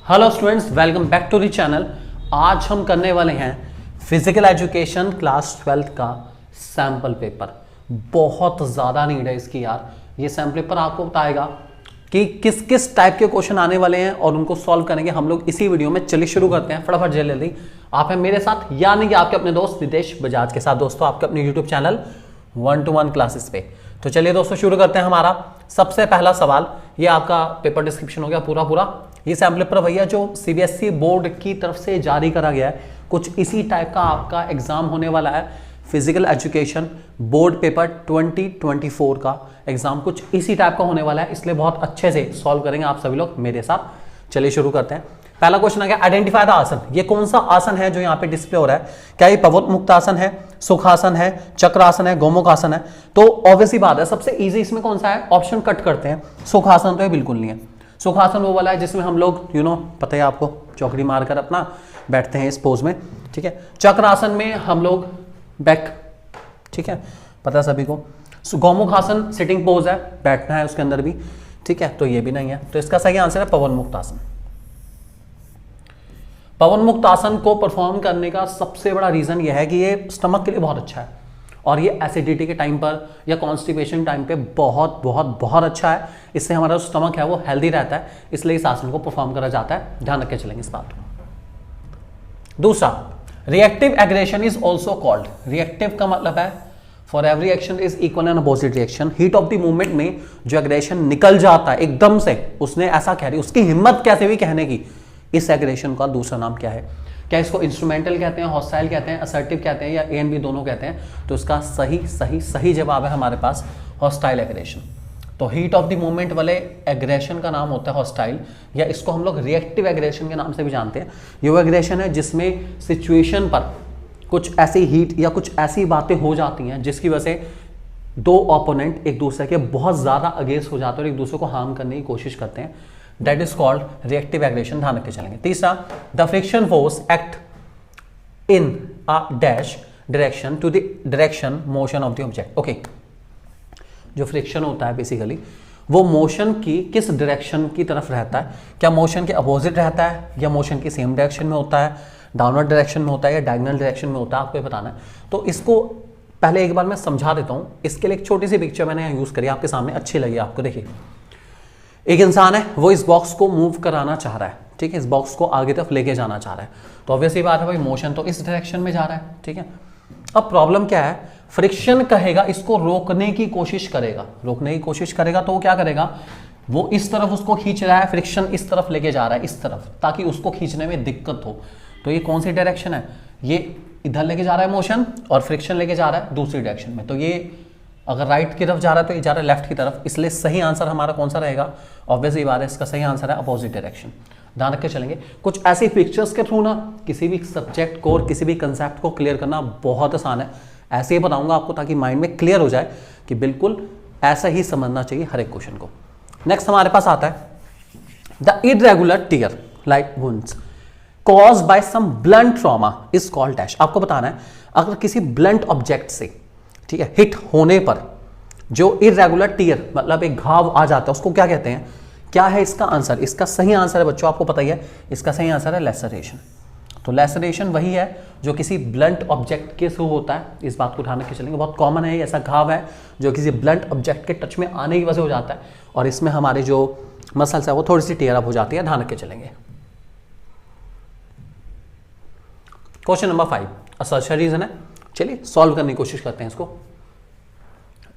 Hello students, welcome back to the channel. आज हम करने वाले हैं फिजिकल एजुकेशन क्लास 12th का सैम्पल पेपर। बहुत ज़्यादा नीड है इसकी यार। ये सैम्पल पेपर आपको बताएगा कि किस किस टाइप के क्वेश्चन आने वाले हैं और उनको सॉल्व करेंगे हम लोग इसी वीडियो में। चलिए शुरू करते हैं फटाफट जल्दी। आप हैं मेरे साथ यानी कि आपके अपने दोस्त नितेश बजाज के साथ। दोस्तों आपके अपने यूट्यूब चैनल 1-to-1 क्लासेस पे। तो चलिए दोस्तों शुरू करते हैं। हमारा सबसे पहला सवाल, ये आपका पेपर डिस्क्रिप्शन हो गया पूरा। ये सैम्पल पेपर भैया जो सीबीएसई बोर्ड की तरफ से जारी करा गया है, कुछ इसी टाइप का आपका एग्जाम होने वाला है। फिजिकल एजुकेशन बोर्ड पेपर 2024 का एग्जाम कुछ इसी टाइप का होने वाला है, इसलिए बहुत अच्छे से सॉल्व करेंगे आप सभी लोग मेरे साथ। चलिए शुरू करते हैं। पहला क्वेश्चन आ गया, आइडेंटिफाई द आसन। ये कौन सा आसन है जो यहाँ पे डिस्प्ले हो रहा है? क्या ये पवनमुक्त आसन है, सुखासन है, चक्रासन है, गोमुख आसन है? तो ऑब्वियसली बात है, सबसे इजी इसमें कौन सा है? ऑप्शन कट करते हैं। सुखासन तो ये बिल्कुल नहीं है। सुखासन वो वाला है जिसमें हम लोग पता है आपको, चौकड़ी मारकर अपना बैठते हैं इस पोज में, ठीक है। चक्रासन में हम लोग बैक, ठीक है, पता है सभी को। गौमुख आसन सिटिंग पोज है, बैठना है उसके अंदर भी, ठीक है। तो ये भी नहीं है, तो इसका सही आंसर है पवनमुक्त आसन। पवनमुक्त आसन को परफॉर्म करने का सबसे बड़ा रीजन यह है कि ये स्टमक के लिए बहुत अच्छा है और ये एसिडिटी के टाइम पर या कॉन्स्टिपेशन टाइम पे बहुत बहुत बहुत अच्छा है। इससे हमारा जो स्टमक है वो हेल्दी रहता है, इसलिए इस आसन को परफॉर्म करा जाता है। ध्यान रख के चलेंगे इस बात को। दूसरा, reactive aggression is also called. Reactive का मतलब है for every action is equal and opposite reaction. Heat of the movement में जो एग्रेशन निकल जाता है एकदम से, उसने ऐसा कह रही, उसकी हिम्मत कैसे हुई कहने की, इस एग्रेशन का दूसरा नाम क्या है? क्या इसको इंस्ट्रूमेंटल कहते हैं, हॉस्टाइल कहते हैं, असर्टिव कहते हैं, या ए एंड बी दोनों कहते हैं? तो इसका सही जवाब है हमारे पास हॉस्टाइल एग्रेशन। तो हीट ऑफ द मूवमेंट वाले एग्रेशन का नाम होता है हॉस्टाइल, या इसको हम लोग रिएक्टिव एग्रेशन के नाम से भी जानते हैं। ये वो एग्रेशन है जिसमें सिचुएशन पर कुछ ऐसी हीट या कुछ ऐसी बातें हो जाती हैं जिसकी वजह से दो ओपोनेंट एक दूसरे के बहुत ज़्यादा अगेंस्ट हो जाते हैं और एक दूसरे को हार्म करने की कोशिश करते हैं। That is called reactive aggression। ध्यान रख के चलेंगे। तीसरा, the friction force act in a dash direction to the direction motion of the object। Okay, जो फ्रिक्शन होता है बेसिकली वो मोशन की किस डायरेक्शन की तरफ रहता है? क्या मोशन के अपोजिट रहता है या मोशन की सेम डायरेक्शन में होता है, डाउनवर्ड डायरेक्शन में होता है या डायगोनल डायरेक्शन में होता है? आपको ये बताना है। तो इसको पहले एक बार मैं समझा देता हूँ। इसके लिए एक छोटी सी पिक्चर मैंने यहाँ यूज करी, आपके सामने अच्छी लगी आपको। देखिए, एक इंसान है, वो इस बॉक्स को मूव कराना चाह रहा है, ठीक है, इस बॉक्स को आगे तरफ लेके जाना चाह रहा है। तो ऑब्वियसली बात है भाई, मोशन तो इस डायरेक्शन में जा रहा है, ठीक है। अब प्रॉब्लम क्या है? फ्रिक्शन कहेगा इसको रोकने की कोशिश करेगा, तो वो क्या करेगा? वो इस तरफ उसको खींच रहा है, फ्रिक्शन इस तरफ लेके जा रहा है, इस तरफ, ताकि उसको खींचने में दिक्कत हो। तो ये कौन सी डायरेक्शन है? ये इधर लेके जा रहा है मोशन, और फ्रिक्शन लेके जा रहा है दूसरी डायरेक्शन में। तो ये अगर राइट की तरफ जा रहा है तो ये जा रहा है लेफ्ट की तरफ, इसलिए सही आंसर हमारा कौन सा रहेगा? ऑब्वियसली बात है, इसका सही आंसर है अपोजिट डायरेक्शन। ध्यान रख के चलेंगे। कुछ ऐसी पिक्चर्स के थ्रू ना किसी भी सब्जेक्ट को और किसी भी कंसेप्ट को क्लियर करना बहुत आसान है। ऐसे ही बताऊंगा आपको ताकि माइंड में क्लियर हो जाए कि बिल्कुल ऐसा ही समझना चाहिए हर एक क्वेश्चन को। नेक्स्ट हमारे पास आता है the irregular tear like wounds caused by some blunt trauma is called dash. आपको बताना है, अगर किसी ब्लंट ऑब्जेक्ट से, ठीक है, हिट होने पर जो इरेगुलर टीयर मतलब एक घाव आ जाता है उसको क्या कहते हैं? क्या है इसका आंसर? इसका सही आंसर है बच्चों, आपको पता ही है, इसका सही आंसर है लेसरेशन। तो लेसरेशन वही है जो किसी ब्लंट ऑब्जेक्ट के थ्रू होता है। इस बात को ध्यान रख के चलेंगे, बहुत कॉमन है, ऐसा घाव है जो किसी ब्लंट ऑब्जेक्ट के टच में आने की वजह से हो जाता है और इसमें हमारे जो मसल्स है वो थोड़ी सी टेयर अप हो जाती है। ध्यान रख के चलेंगे। क्वेश्चन नंबर 5 असर्शन रीजन है। चलिए सॉल्व करने की कोशिश करते हैं इसको।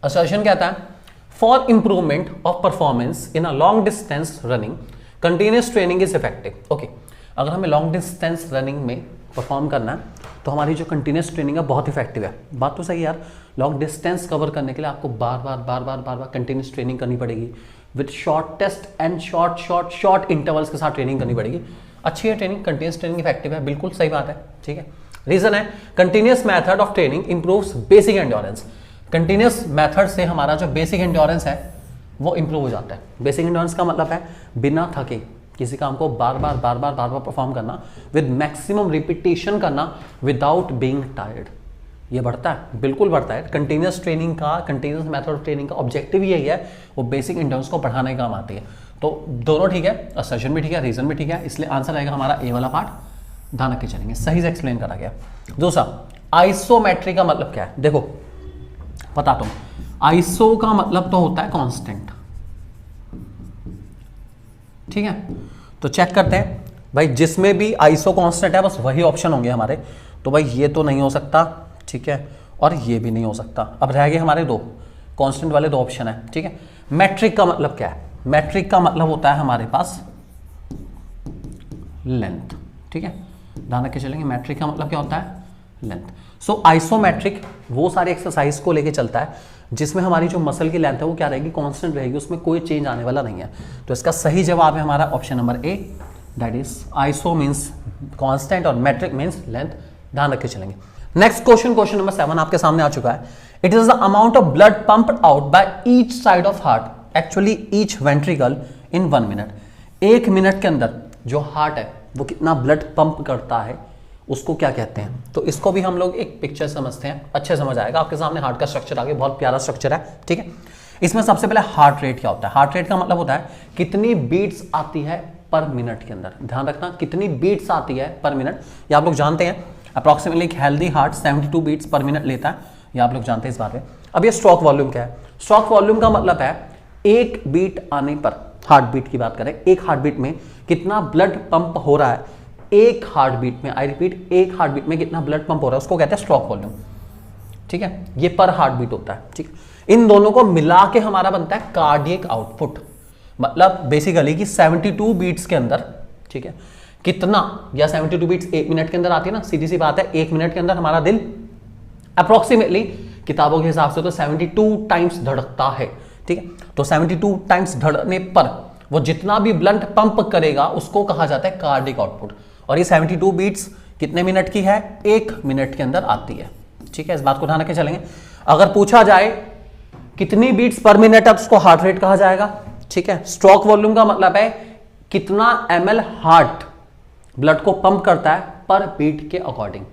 असर्शन कहता है for improvement of performance in a long distance running continuous training is effective. Okay, अगर हमें लॉन्ग डिस्टेंस रनिंग में परफॉर्म करना है तो हमारी जो कंटिन्यूअस ट्रेनिंग है बहुत इफेक्टिव है। बात तो सही यार, लॉन्ग डिस्टेंस कवर करने के लिए आपको बार बार कंटिन्यूअस ट्रेनिंग करनी पड़ेगी with shortest and short intervals के साथ ट्रेनिंग करनी पड़ेगी। अच्छी है ट्रेनिंग, कंटिन्यूअस ट्रेनिंग इफेक्टिव है, बिल्कुल सही बात है, ठीक है। रीजन है continuous method of training improves basic endurance. Continuous method से हमारा जो बेसिक एंड्योरेंस है वो इंप्रूव हो जाता है। बेसिक एंड्योरेंस का मतलब है बिना थके किसी काम को बार बार परफॉर्म करना, विद मैक्सिमम रिपीटेशन करना विदाउट बीइंग टायर्ड। ये बढ़ता है, बिल्कुल बढ़ता है। कंटिन्यूअस ट्रेनिंग का, कंटिन्यूअस मेथड ऑफ ट्रेनिंग का ऑब्जेक्टिव यही है, वो बेसिक एंड्योरेंस को बढ़ाने का काम आती है। तो दोनों ठीक है, असर्शन भी ठीक है, रीजन भी ठीक है, इसलिए आंसर आएगा हमारा ए वाला पार्ट। ध्यान रख के चलेंगे, सही से एक्सप्लेन करा गया। दूसरा, आइसोमेट्री का मतलब क्या है? देखो बता दो, आइसो का मतलब तो होता है कांस्टेंट, ठीक है। तो चेक करते हैं भाई, जिसमें भी आइसो कांस्टेंट है बस वही ऑप्शन होंगे हमारे। तो भाई ये तो नहीं हो सकता, ठीक है, और ये भी नहीं हो सकता। अब रह गए हमारे दो कांस्टेंट वाले, दो ऑप्शन है, ठीक है। मैट्रिक का मतलब क्या है? मैट्रिक का मतलब होता है हमारे पास लेंथ, ठीक है। ध्यान रख के चलेंगे, मैट्रिक का मतलब क्या होता है? लेंथ। सो आइसोमेट्रिक वो सारी एक्सरसाइज को लेके चलता है जिसमें हमारी जो मसल की लेंथ है वो क्या रहेगी? कांस्टेंट रहेगी, उसमें कोई चेंज आने वाला नहीं है। तो इसका सही जवाब है हमारा option number A, that is iso means constant और मैट्रिक मींस लेंथ। ध्यान रख के चलेंगे। नेक्स्ट क्वेश्चन, क्वेश्चन नंबर 7 आपके सामने आ चुका है। It is the amount of blood pumped out by each side of heart actually each ventricle in 1 minute. 1 minute के अंदर जो हार्ट है वो कितना ब्लड पंप करता है उसको क्या कहते हैं? तो इसको भी हम लोग एक पिक्चर समझते हैं, अच्छे समझ आएगा। आपके सामने हार्ट का स्ट्रक्चर आ गया, बहुत प्यारा स्ट्रक्चर है, ठीक है। इसमें सबसे पहले हार्ट रेट क्या होता है? हार्ट रेट का मतलब होता है कितनी बीट्स आती है पर मिनट के अंदर। ध्यान रखना, कितनी बीट्स आती है पर मिनट, ये आप लोग जानते हैं। अप्रॉक्सीमेटली एक healthy heart 72 beats per minute लेता है, ये आप लोग जानते हैं इस बात में। अब ये स्ट्रोक वॉल्यूम क्या है? स्ट्रोक वॉल्यूम का मतलब है एक बीट आने पर, हार्ट बीट की बात करें, एक हार्ट बीट में कितना ब्लड पंप हो रहा है, एक हार्ट बीट में, आई रिपीट, एक हार्ट बीट में कितना ब्लड पंप हो रहा है उसको कहते हैं स्ट्रोक वॉल्यूम, ठीक है। ये पर हार्ट बीट होता है, ठीक है। इन दोनों को मिला के हमारा बनता है कार्डियक आउटपुट। मतलब बेसिकली कि 72 बीट्स के अंदर, ठीक है, कितना, या 72 बीट्स 1 मिनट के अंदर आती है ना, सीधी सी बात है, 1 मिनट के अंदर हमारा दिल अप्रोक्सीमेटली किताबों के हिसाब से तो 72 टाइम्स धड़कता है, ठीक है। तो 72 टाइम्स धड़कने पर वो जितना भी ब्लड पंप करेगा उसको कहा जाता है कार्डियक आउटपुट। और ये 72 बीट्स कितने मिनट की है? 1 मिनट के अंदर आती है, ठीक है। इस बात को ध्यान रखे चलेंगे। अगर पूछा जाए कितनी बीट्स पर मिनट है उसको हार्ट रेट कहा जाएगा, ठीक है। स्ट्रोक वॉल्यूम का मतलब है कितना ml हार्ट ब्लड को पंप करता है पर बीट के अकॉर्डिंग,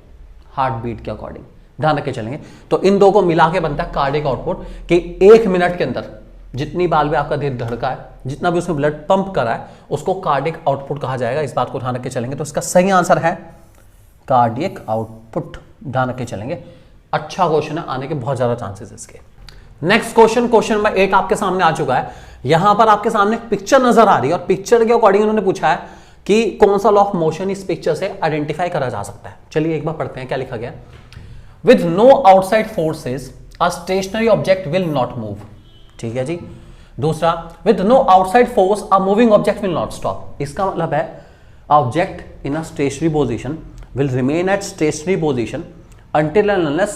हार्ट बीट के अकॉर्डिंग। ध्यान रखे चलेंगे। तो इन दो को मिला के बनता है कार्डियक आउटपुट कि 1 मिनट के अंदर जितनी बार भी आपका दिल धड़का है, जितना भी उसमें ब्लड पंप करा है, उसको कार्डियक आउटपुट कहा जाएगा। इस बात को ध्यान रख के चलेंगे। तो इसका सही आंसर है कार्डियक आउटपुट। ध्यान रख के चलेंगे। अच्छा क्वेश्चन है, आने के बहुत ज्यादा चांसेस इसके। नेक्स्ट क्वेश्चन, क्वेश्चन नंबर 8 आपके सामने आ चुका है। यहां पर आपके सामने पिक्चर नजर आ रही है और पिक्चर के अकॉर्डिंग उन्होंने पूछा है कि कौन सा लॉ ऑफ मोशन इस पिक्चर से आइडेंटिफाई करा जा सकता है। चलिए एक बार पढ़ते हैं क्या लिखा गया। With no outside forces a stationary object will not move, ठीक है जी। दूसरा, with no outside force a moving object will not stop. इसका मतलब है object in a stationary position will remain at stationary position until and unless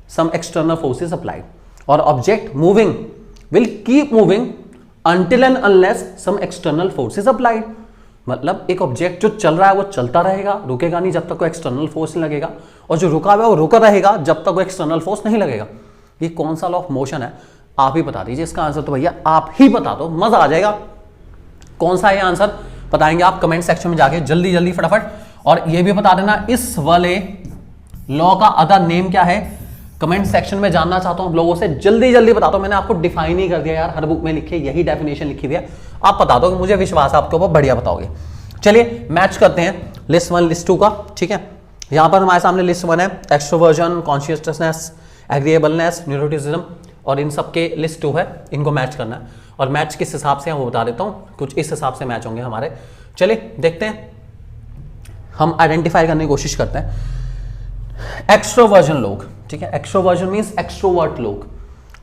some external force is applied, और object moving will keep moving until and unless some external force is applied। मतलब एक object जो चल रहा है वो चलता रहेगा, रुकेगा नहीं जब तक कोई एक्सटर्नल फोर्स नहीं लगेगा, और जो रुका हुआ है वो रुका रहेगा जब तक कोई एक्सटर्नल फोर्स नहीं लगेगा। ये कौन सा लॉ ऑफ मोशन है आप ही बता दीजिए। इसका आंसर तो भैया आप ही बता दो, मजा आ जाएगा। कौन सा है आंसर बताएंगे आप कमेंट सेक्शन में जाके जल्दी जल्दी फटाफट। और ये भी बता देना इस वाले लॉ का अदर नेम क्या है, कमेंट सेक्शन में जानना चाहता हूं लोगों से। जल्दी जल्दी बता दो। मैंने आपको डिफाइन ही कर दिया यार, हर बुक में लिखी यही डेफिनेशन लिखी हुई है। आप बता दो, मुझे विश्वास है आपके ऊपर, बढ़िया बताओगे। चलिए मैच करते हैं लिस्ट 1 लिस्ट 2 का, ठीक है। यहां पर हमारे सामने लिस्ट 1 है एक्सट्रोवर्जन, कॉन्शियसनेस, एग्रीएबलनेस, न्यूरोटिज्म, और इन सबके लिस्ट 2 है, इनको मैच करना है। और मैच किस हिसाब से है वो बता देता हूं, कुछ इस हिसाब से मैच होंगे हमारे। चलिए देखते हैं, हम आइडेंटिफाई करने की कोशिश करते हैं। एक्सट्रोवर्जन लोग, ठीक है। एक्सट्रोवर्जन मींस एक्सट्रोवर्ट लोग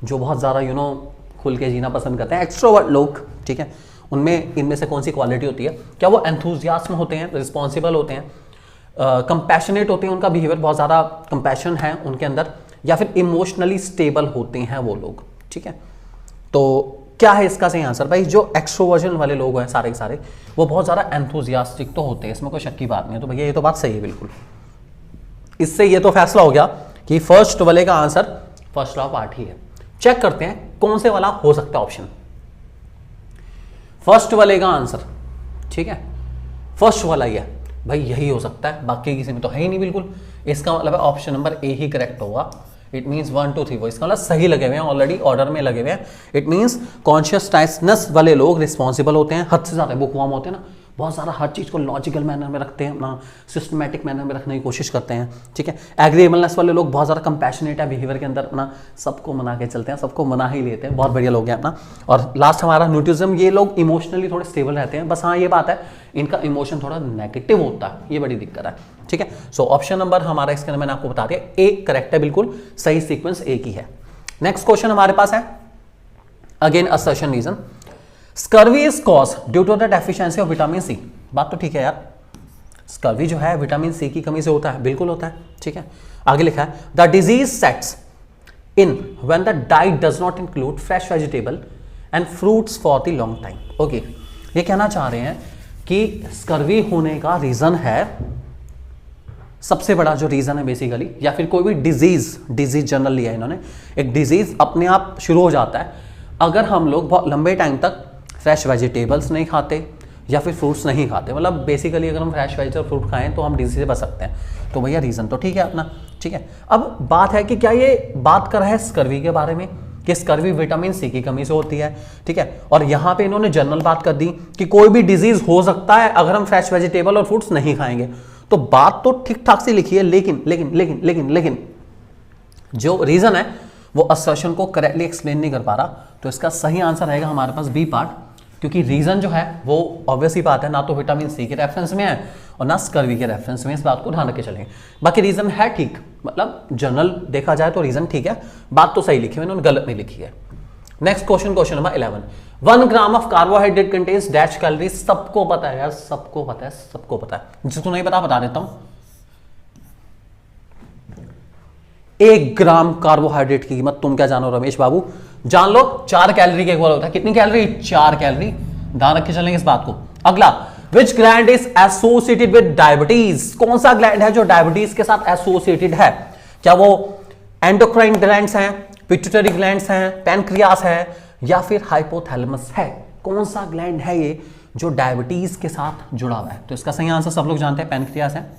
जो बहुत ज़्यादा खुल के जीना पसंद करते हैं। एक्सट्रोवर्ट लोग, ठीक है, उनमें इनमें से कौन सी क्वालिटी होती है? क्या वो एंथुजियास्म होते हैं, रिस्पॉन्सिबल होते हैं, कंपैशनेट होते हैं, उनका बिहेवियर बहुत ज़्यादा कंपैशन है उनके अंदर, या फिर इमोशनली स्टेबल होते हैं वो लोग, ठीक है। तो क्या है इसका सही आंसर? भाई जो एक्सट्रोवर्जन वाले लोग हैं सारे के सारे वो बहुत ज़्यादा एंथुजियास्टिक तो होते हैं, इसमें कोई शक की बात नहीं है। तो भैया ये तो बात सही है बिल्कुल। इससे ये तो फैसला हो गया कि फर्स्ट वाले का आंसर फर्स्ट लॉ पार्ट ही है। चेक करते हैं कौन से वाला हो सकता है ऑप्शन। फर्स्ट वाले का आंसर, ठीक है, फर्स्ट वाला ही है भाई, यही हो सकता है, बाकी किसी में तो है ही नहीं बिल्कुल। इसका मतलब है ऑप्शन नंबर ए ही करेक्ट होगा। इट मीन्स 1 2 3 4, इसका मतलब सही लगे हुए हैं, ऑलरेडी ऑर्डर में लगे हुए हैं। इट मीन्स कॉन्शियसनेस वाले लोग रिस्पॉन्सिबल होते हैं, हद से ज़्यादा बुकवाम होते हैं ना, बहुत सारा हर चीज़ को लॉजिकल मैनर में रखते हैं, अपना सिस्टमैटिक मैनर में रखने की कोशिश करते हैं, ठीक है। एग्रीएबलनेस वाले लोग बहुत ज़्यादा कंपैशनेट है बिहेवियर के अंदर, अपना सबको मना के चलते हैं, सबको मना ही लेते हैं, बहुत बढ़िया लोग हैं अपना। और लास्ट हमारा न्यूट्रिज्म, ये लोग इमोशनली थोड़े स्टेबल रहते हैं, बस हाँ ये बात है इनका इमोशन थोड़ा नेगेटिव होता है, ये बड़ी दिक्कत है, ठीक है। सो ऑप्शन नंबर हमारा इसके अंदर मैंने आपको बता दिया ए करेक्ट है, बिल्कुल सही सीक्वेंस ए की है। नेक्स्ट क्वेश्चन हमारे पास है again assertion reason, scurvy is caused due to the deficiency of vitamin C. बात तो ठीक है यार, स्कर्वी जो है विटामिन सी की कमी से होता है, बिल्कुल होता है, ठीक है। आगे लिखा है the disease sets in when the diet does not include fresh vegetable and fruits for the long time. Okay, ये कहना चाह रहे हैं कि स्कर्वी होने का रीजन है, सबसे बड़ा जो रीजन है बेसिकली, या फिर कोई भी डिजीज जनरल लिया है इन्होंने, एक डिजीज अपने आप शुरू हो जाता है अगर हम लोग बहुत लंबे टाइम तक फ्रेश वेजिटेबल्स नहीं खाते या फिर फ्रूट्स नहीं खाते। मतलब बेसिकली अगर हम फ्रेश वेजिटेबल फ्रूट खाएं तो हम डिजीज से बच सकते हैं। तो भैया रीजन तो ठीक है अपना, ठीक है। अब बात है कि क्या ये बात कर रहा है स्कर्वी के बारे में कि स्कर्वी विटामिन सी की कमी से होती है, ठीक है। और यहाँ पे इन्होंने जनरल बात कर दी कि कोई भी डिजीज हो सकता है अगर हम फ्रेश वेजिटेबल और फ्रूट्स नहीं खाएंगे। तो बात तो ठीक ठाक से लिखी है, लेकिन लेकिन लेकिन लेकिन लेकिन जो रीजन है वो असर्शन को करेक्टली एक्सप्लेन नहीं कर पा रहा। तो इसका सही आंसर रहेगा हमारे पास बी पार्ट, क्योंकि रीजन जो है वो ऑब्वियस ही बात है, ना तो विटामिन सी के रेफरेंस में है और ना स्कर्वी के रेफरेंस में, इस बात को ध्यान रख के चलेंगे। बाकी रीजन है ठीक, मतलब जनरल देखा जाए तो रीजन ठीक है, बात तो सही लिखी है, उन्होंने गलत नहीं लिखी है। Next question, question number 11, 1 gram of carbohydrate contains dash calorie. सबको पता है यार, सबको पता है, सबको पता है, जिसको नहीं पता बता देता हूं। 1 ग्राम कार्बोहाइड्रेट की कीमत तुम क्या जानो रमेश बाबू? जान लो 4 कैलोरी के इक्वल होता है। कितनी कैलोरी? 4 कैलोरी। ध्यान रख के चलेंगे इस बात को। अगला, विच gland is associated with diabetes? कौन सा ग्लैंड है जो डायबिटीज के साथ एसोसिएटेड है? क्या वो एंडोक्राइन ग्लैंड्स हैं, पिट्यूटरी ग्लैंड्स हैं, पैनक्रियास है, या फिर हाइपोथैलेमस है? कौन सा ग्लैंड है ये जो डायबिटीज के साथ जुड़ा हुआ है? तो इसका सही आंसर सब लोग जानते हैं, पैनक्रियास है।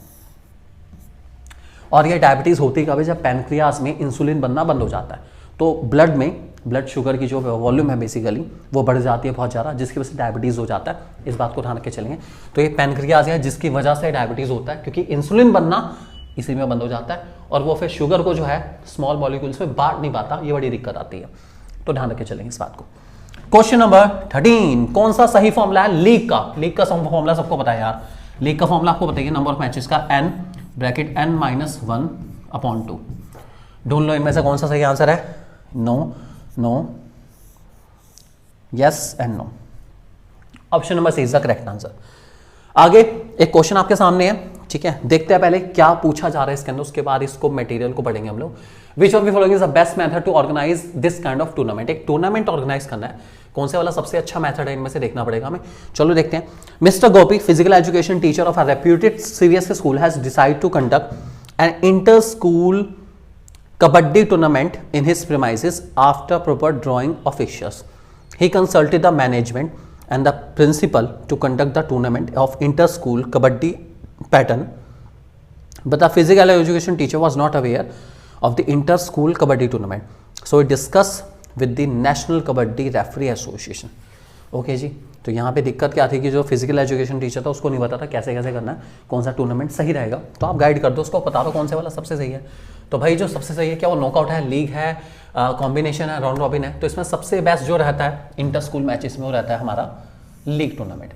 और ये डायबिटीज होती कब है? जब पैनक्रियास में इंसुलिन बनना बंद हो जाता है, तो ब्लड में ब्लड शुगर की जो वॉल्यूम है बेसिकली वो बढ़ जाती है बहुत ज़्यादा, जिसकी वजह से डायबिटीज़ हो जाता है। इस बात को ध्यान रख के चलेंगे। तो ये पैनक्रियाज है जिसकी वजह से डायबिटीज़ होता है, क्योंकि इंसुलिन बनना इसी में बंद हो जाता है और वो फिर शुगर को जो है स्मॉल मॉलिक्यूल्स में बांट नहीं पाता, ये बड़ी दिक्कत आती है। तो ध्यान रख के चलेंगे इस बात को। क्वेश्चन नंबर 13, कौन सा सही फॉर्मूला है लीग का? लीग का फॉर्मूला सबको पता है यार। लीग का फॉर्मूला आपको बताइए, नंबर ऑफ मैचेस का n ब्रैकेट n माइनस 1/2। ढूंढ लो इनमें से कौन सा सही आंसर है। No, no, yes and no. Option number C is the correct answer. आगे एक क्वेश्चन आपके सामने है, ठीक है, देखते हैं पहले क्या पूछा जा रहा है इसके अंदर, उसके बाद इसको मटेरियल को पढ़ेंगे हम लोग। Which of the following is the best method to organize this kind of tournament? एक टूर्नामेंट ऑर्गेनाइज करना है, कौन से वाला सबसे अच्छा मेथड है इनमें से देखना पड़ेगा हमें। चलो देखते हैं। Mister Gopi, physical education teacher of a reputed CBSE school, has decided to conduct an inter school Kabaddi tournament in his premises after proper drawing of fixtures. He consulted the management and the principal to conduct the tournament of inter-school Kabaddi pattern, but the physical education teacher was not aware of the inter-school Kabaddi tournament. So he discussed with the National Kabaddi Referee Association. Okay जी, तो यहाँ पे दिक्कत क्या थी कि जो physical education teacher था उसको नहीं पता था कैसे कैसे करना है, कौन सा टूर्नामेंट सही रहेगा। तो आप गाइड कर दो उसको, बता दो कौन से वाला सबसे सही है। तो भाई जो सबसे सही है, क्या वो नॉकआउट है, लीग है, कॉम्बिनेशन है, राउंड रॉबिन है? तो इसमें सबसे बेस्ट जो रहता है इंटर स्कूल मैचेस में वो रहता है हमारा लीग टूर्नामेंट।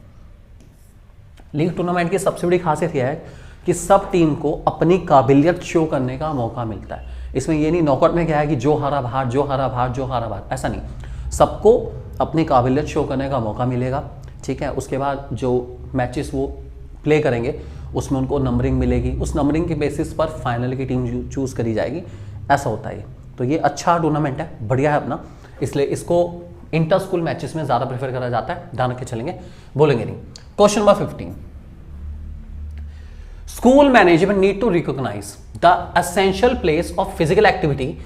लीग टूर्नामेंट की सबसे बड़ी खासियत यह है कि सब टीम को अपनी काबिलियत शो करने का मौका मिलता है। इसमें ये नहीं नॉकआउट में क्या है कि जो हारा बाहर, जो हारा बाहर, जो हारा बाहर, ऐसा नहीं। सबको अपनी काबिलियत शो करने का मौका मिलेगा, ठीक है। उसके बाद जो मैचेस वो प्ले करेंगे उसमें उनको नंबरिंग मिलेगी, उस नंबरिंग के बेसिस पर फाइनल की टीम चूज़ करी जाएगी, ऐसा होता है। तो ये अच्छा टूर्नामेंट है, बढ़िया है अपना, इसलिए इसको इंटर स्कूल मैचेस में ज़्यादा प्रेफर करा जाता है। ध्यान रख के चलेंगे, बोलेंगे नहीं। Question number 15, school management need to recognize the essential place of physical activity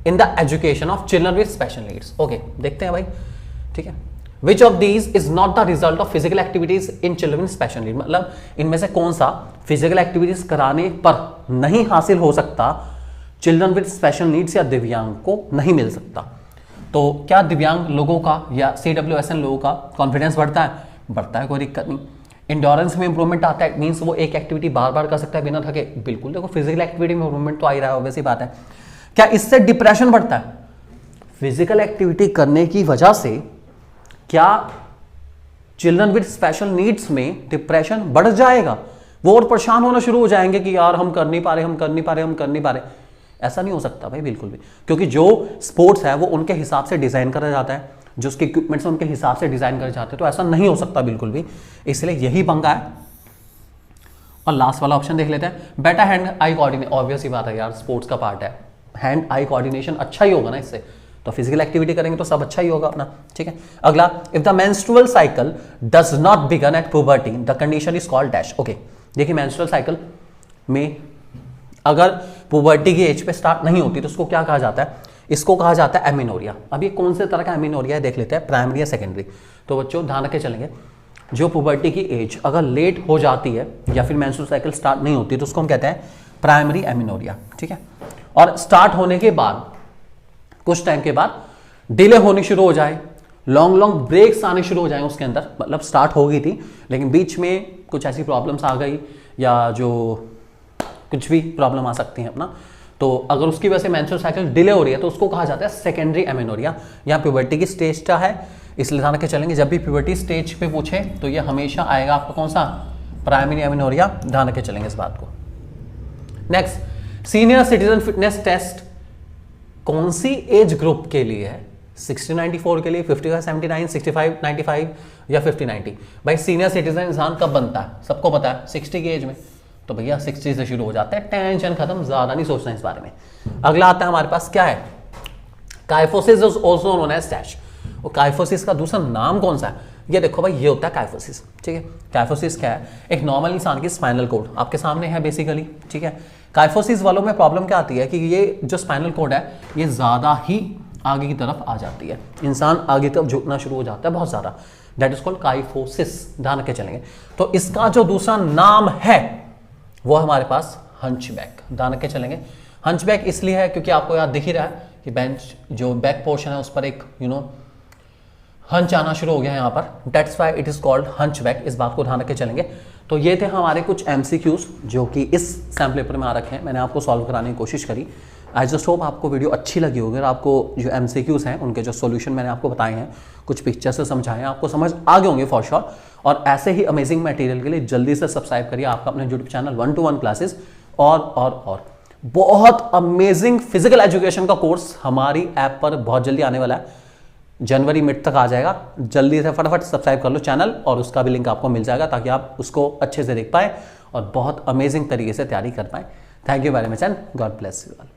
in the education of children with special needs. Okay, देखते हैं भाई, ठीक है। Which of these is not the result of physical activities in children with special need? मतलब इनमें से कौन सा फिजिकल एक्टिविटीज कराने पर नहीं हासिल हो सकता चिल्ड्रन विद स्पेशल नीड्स या दिव्यांग को नहीं मिल सकता। तो क्या दिव्यांग लोगों का या CWSN लोगों का कॉन्फिडेंस बढ़ता है? बढ़ता है, कोई दिक्कत नहीं। इंडोरेंस में इंप्रूवमेंट आता है, मीन्स वो एक एक्टिविटी बार बार कर सकता है बिना थके, बिल्कुल। देखो फिजिकल एक्टिविटी में इंप्रूवमेंट तो आ ही रहा है, ऑब्वियस सी बात है। क्या इससे डिप्रेशन बढ़ता है? फिजिकल एक्टिविटी करने की वजह से क्या चिल्ड्रन विद स्पेशल नीड्स में डिप्रेशन बढ़ जाएगा? वो और परेशान होना शुरू हो जाएंगे कि यार हम कर नहीं पा रहे, हम कर नहीं पा रहे, हम कर नहीं पा रहे। ऐसा नहीं हो सकता भाई, बिल्कुल भी, क्योंकि जो स्पोर्ट्स है वो उनके हिसाब से डिजाइन करा जाता है, जो उसके इक्विपमेंट्स उनके हिसाब से डिजाइन करे जाते हैं, तो ऐसा नहीं हो सकता बिल्कुल भी। इसलिए यही पंगा है। और लास्ट वाला ऑप्शन देख लेते हैं, better hand eye coordination. Obvious ही बात है यार, स्पोर्ट्स का पार्ट है, हैंड आई कोऑर्डिनेशन अच्छा ही होगा ना इससे, तो फिजिकल एक्टिविटी करेंगे तो सब अच्छा ही होगा अपना, ठीक है। अगला, if the menstrual cycle does not begin at puberty the condition is called dash. Okay, देखिए मेंस्ट्रुअल साइकिल में अगर पुबर्टी की एज पे स्टार्ट नहीं होती तो उसको क्या कहा जाता है? इसको कहा जाता है एमिनोरिया। अब ये कौन से तरह का एमिनोरिया है देख लेते हैं, प्राइमरी या सेकेंडरी। तो बच्चों ध्यान रख के चलेंगे, जो पुबर्टी की एज अगर लेट हो जाती है या फिर मेंस्ट्रुअल साइकिल स्टार्ट नहीं होती तो उसको हम कहते हैं प्राइमरी एमिनोरिया, ठीक है। और स्टार्ट होने के बाद कुछ टाइम के बाद डिले होनी शुरू हो जाए, लॉन्ग लॉन्ग ब्रेक्स आने शुरू हो जाए उसके अंदर, मतलब स्टार्ट हो गई थी लेकिन बीच में कुछ ऐसी प्रॉब्लम्स आ गई या जो कुछ भी प्रॉब्लम आ सकती है अपना, तो अगर उसकी वजह से मेंस्ट्रुअल साइकिल डिले हो रही है तो उसको कहा जाता है सेकेंडरी एमेनोरिया। यहाँ प्यूबर्टी की स्टेज का है, इसलिए ध्यान रखे चलेंगे, जब भी प्यूबर्टी स्टेज पे पूछे तो ये हमेशा आएगा आपका कौन सा? Primary amenorrhea. ध्यान रखे चलेंगे इस बात को। Next, senior citizen fitness test कौन सी एज ग्रुप के लिए है? 60-94 के लिए, 55-79, 65-95 या 50-90? भाई सीनियर सिटीजन इंसान कब बनता है? सबको पता है 60 की एज में, तो भैया 60 से शुरू हो जाता है, टेंशन खत्म, ज्यादा नहीं सोचना इस बारे में। अगला आता है हमारे पास, क्या है? Kyphosis is also known as dash. और काइफोसिस का दूसरा नाम कौन सा है? ये देखो भाई, ये होता है काइफोसिस, ठीक है। काइफोसिस क्या है? एक नॉर्मल इंसान की स्पाइनल कोड आपके सामने है बेसिकली, ठीक है। काइफोसिस वालों में प्रॉब्लम क्या आती है कि ये जो स्पाइनल कोड है ये ज्यादा ही आगे की तरफ आ जाती है, इंसान आगे तरफ झुकना शुरू हो जाता है बहुत ज्यादा, दैट इज कॉल्ड काइफोसिस। ध्यान रखे चलेंगे। तो इसका जो दूसरा नाम है वो हमारे पास हंचबैक। ध्यान रखे चलेंगे। हंचबैक इसलिए है क्योंकि आपको याद दिख ही रहा है कि बेंच जो बैक पोर्शन है उस पर एक हंच आना शुरू हो गया है यहाँ पर, that's why it is called hunchback. इस बात को ध्यान रखे चलेंगे। तो ये थे हमारे कुछ MCQs जो कि इस सैम्पल पेपर में आ रखे हैं, मैंने आपको सॉल्व कराने की कोशिश करी। आई जस्ट होप आपको वीडियो अच्छी लगी होगी और आपको जो MCQs हैं उनके जो सॉल्यूशन मैंने आपको बताए हैं, कुछ पिक्चर से समझाए हैं, आपको समझ आ गए होंगे फॉर श्योर। और ऐसे ही अमेजिंग मटेरियल के लिए जल्दी से सब्सक्राइब करिए आपका अपने यूट्यूब चैनल 1-to-1 क्लासेस। और बहुत अमेजिंग फिजिकल एजुकेशन का कोर्स हमारी ऐप पर बहुत जल्दी आने वाला है, जनवरी मिड तक आ जाएगा। जल्दी से फटाफट सब्सक्राइब कर लो चैनल और उसका भी लिंक आपको मिल जाएगा ताकि आप उसको अच्छे से देख पाएं और बहुत अमेजिंग तरीके से तैयारी कर पाएं। Thank you very much and God bless you all.